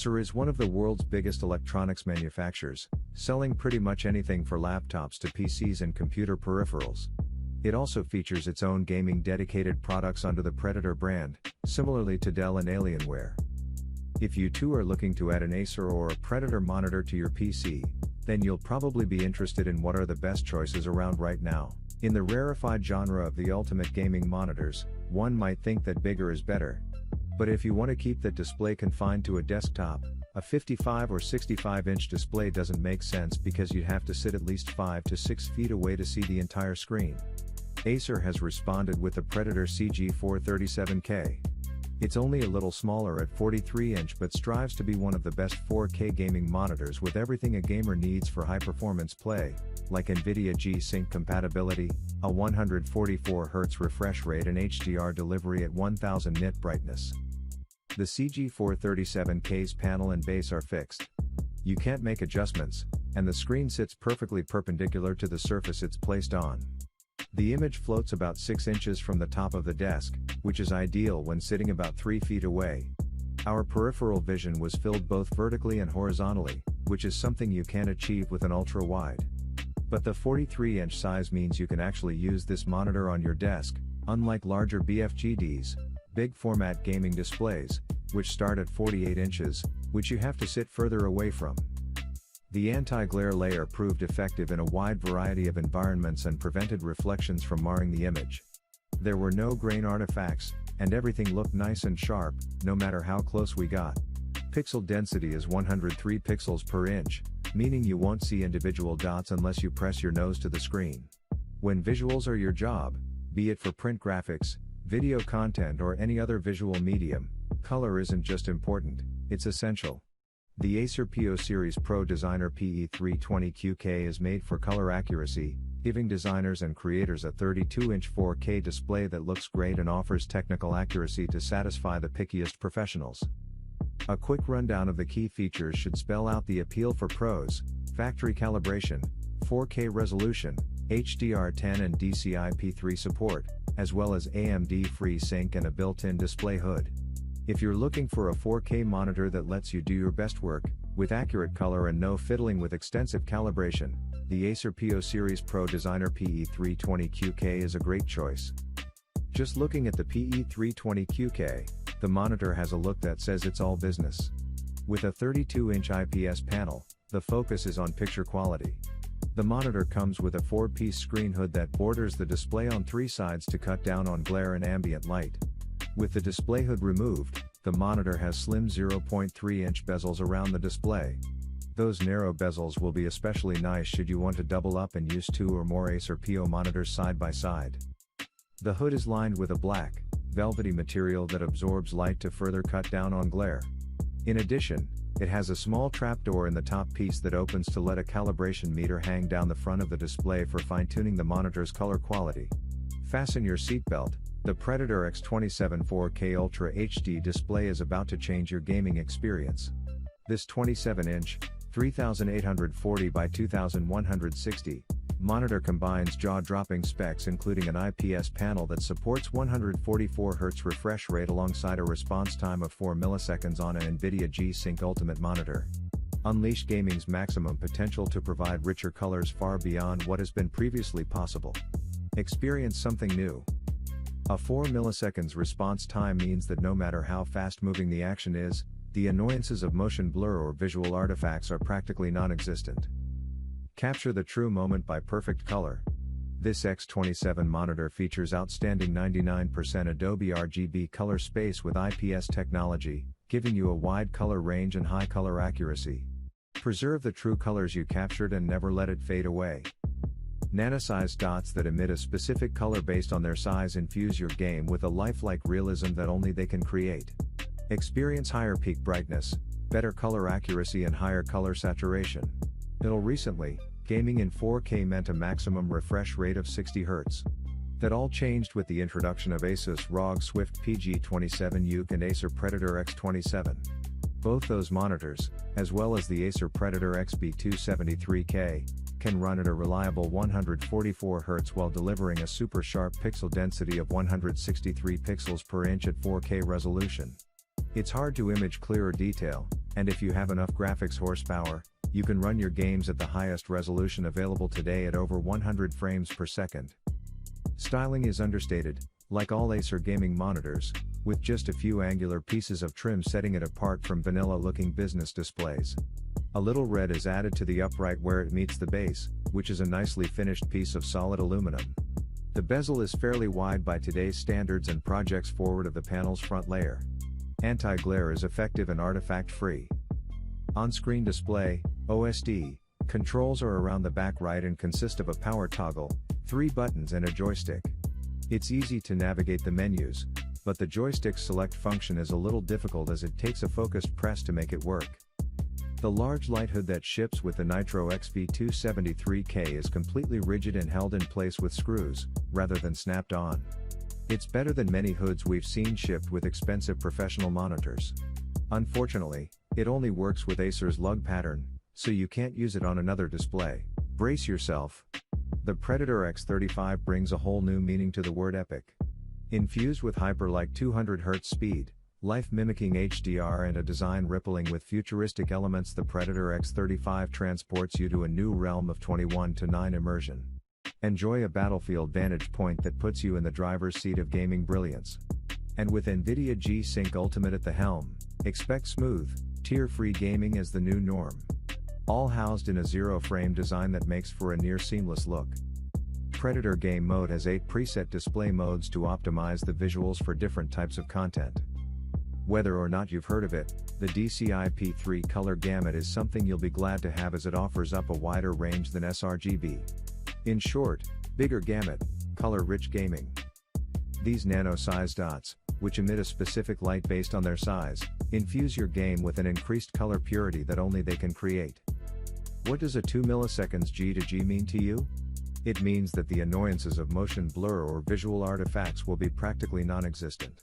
Acer is one of the world's biggest electronics manufacturers, selling pretty much anything for laptops to PCs and computer peripherals. It also features its own gaming dedicated products under the Predator brand, similarly to Dell and Alienware. If you too are looking to add an Acer or a Predator monitor to your PC, then you'll probably be interested in what are the best choices around right now. In the rarefied genre of the ultimate gaming monitors, one might think that bigger is better. But if you want to keep that display confined to a desktop, a 55 or 65-inch display doesn't make sense because you'd have to sit at least 5 to 6 feet away to see the entire screen. Acer has responded with the Predator CG437K. It's only a little smaller at 43-inch but strives to be one of the best 4K gaming monitors with everything a gamer needs for high-performance play, like NVIDIA G-Sync compatibility, a 144Hz refresh rate and HDR delivery at 1000 nit brightness. The CG437K's panel and base are fixed. You can't make adjustments, and the screen sits perfectly perpendicular to the surface it's placed on. The image floats about 6 inches from the top of the desk, which is ideal when sitting about 3 feet away. Our peripheral vision was filled both vertically and horizontally, which is something you can't achieve with an ultra-wide. But the 43-inch size means you can actually use this monitor on your desk, unlike larger BFGDs, big format gaming displays, which start at 48 inches, which you have to sit further away from. The anti-glare layer proved effective in a wide variety of environments and prevented reflections from marring the image. There were no grain artifacts, and everything looked nice and sharp, no matter how close we got. Pixel density is 103 pixels per inch, meaning you won't see individual dots unless you press your nose to the screen. When visuals are your job, be it for print graphics, video content or any other visual medium, color isn't just important, it's essential. The Acer PO Series Pro Designer PE320QK is made for color accuracy, giving designers and creators a 32-inch 4K display that looks great and offers technical accuracy to satisfy the pickiest professionals. A quick rundown of the key features should spell out the appeal for pros: factory calibration, 4K resolution, HDR10 and DCI-P3 support, as well as AMD FreeSync and a built-in display hood. If you're looking for a 4K monitor that lets you do your best work, with accurate color and no fiddling with extensive calibration, the Acer PO Series Pro Designer PE320QK is a great choice. Just looking at the PE320QK, the monitor has a look that says it's all business. With a 32-inch IPS panel, the focus is on picture quality. The monitor comes with a 4-piece screen hood that borders the display on 3 sides to cut down on glare and ambient light. With the display hood removed, the monitor has slim 0.3-inch bezels around the display. Those narrow bezels will be especially nice should you want to double up and use 2 or more Acer PO monitors side by side. The hood is lined with a black, velvety material that absorbs light to further cut down on glare. In addition, it has a small trapdoor in the top piece that opens to let a calibration meter hang down the front of the display for fine-tuning the monitor's color quality. Fasten your seatbelt. The Predator X27 4K Ultra HD display is about to change your gaming experience. This 27-inch, 3840 by 2160 monitor combines jaw-dropping specs including an IPS panel that supports 144Hz refresh rate alongside a response time of 4 milliseconds on an NVIDIA G-Sync Ultimate monitor. Unleash gaming's maximum potential to provide richer colors far beyond what has been previously possible. Experience something new. A 4 milliseconds response time means that no matter how fast-moving the action is, the annoyances of motion blur or visual artifacts are practically non-existent. Capture the true moment by perfect color. This X27 monitor features outstanding 99% Adobe RGB color space with IPS technology, giving you a wide color range and high color accuracy. Preserve the true colors you captured and never let it fade away. Nano-sized dots that emit a specific color based on their size infuse your game with a lifelike realism that only they can create. Experience higher peak brightness, better color accuracy and higher color saturation. Until recently, gaming in 4K meant a maximum refresh rate of 60 Hz. That all changed with the introduction of Asus ROG Swift PG27 UK and Acer Predator X27. Both those monitors, as well as the Acer Predator XB273K, can run at a reliable 144 Hz while delivering a super sharp pixel density of 163 pixels per inch at 4K resolution. It's hard to image clearer detail, and if you have enough graphics horsepower, you can run your games at the highest resolution available today at over 100 frames per second. Styling is understated, like all Acer gaming monitors, with just a few angular pieces of trim setting it apart from vanilla-looking business displays. A little red is added to the upright where it meets the base, which is a nicely finished piece of solid aluminum. The bezel is fairly wide by today's standards and projects forward of the panel's front layer. Anti-glare is effective and artifact-free. On-screen display, OSD, controls are around the back right and consist of a power toggle, 3 buttons and a joystick. It's easy to navigate the menus, but the joystick's select function is a little difficult as it takes a focused press to make it work. The large light hood that ships with the Nitro XV273K is completely rigid and held in place with screws, rather than snapped on. It's better than many hoods we've seen shipped with expensive professional monitors. Unfortunately, it only works with Acer's lug pattern, so you can't use it on another display. Brace yourself. The Predator X35 brings a whole new meaning to the word epic. Infused with hyper-like 200 Hz speed, life-mimicking HDR and a design rippling with futuristic elements, the Predator X35 transports you to a new realm of 21:9 immersion. Enjoy a battlefield vantage point that puts you in the driver's seat of gaming brilliance. And with NVIDIA G-Sync Ultimate at the helm, expect smooth, tear-free gaming as the new norm. All housed in a zero-frame design that makes for a near-seamless look. Predator Game Mode has 8 preset display modes to optimize the visuals for different types of content. Whether or not you've heard of it, the DCI P3 color gamut is something you'll be glad to have as it offers up a wider range than sRGB. In short, bigger gamut, color-rich gaming. These nano-sized dots, which emit a specific light based on their size, infuse your game with an increased color purity that only they can create. What does a 2 milliseconds G to G mean to you? It means that the annoyances of motion blur or visual artifacts will be practically non-existent.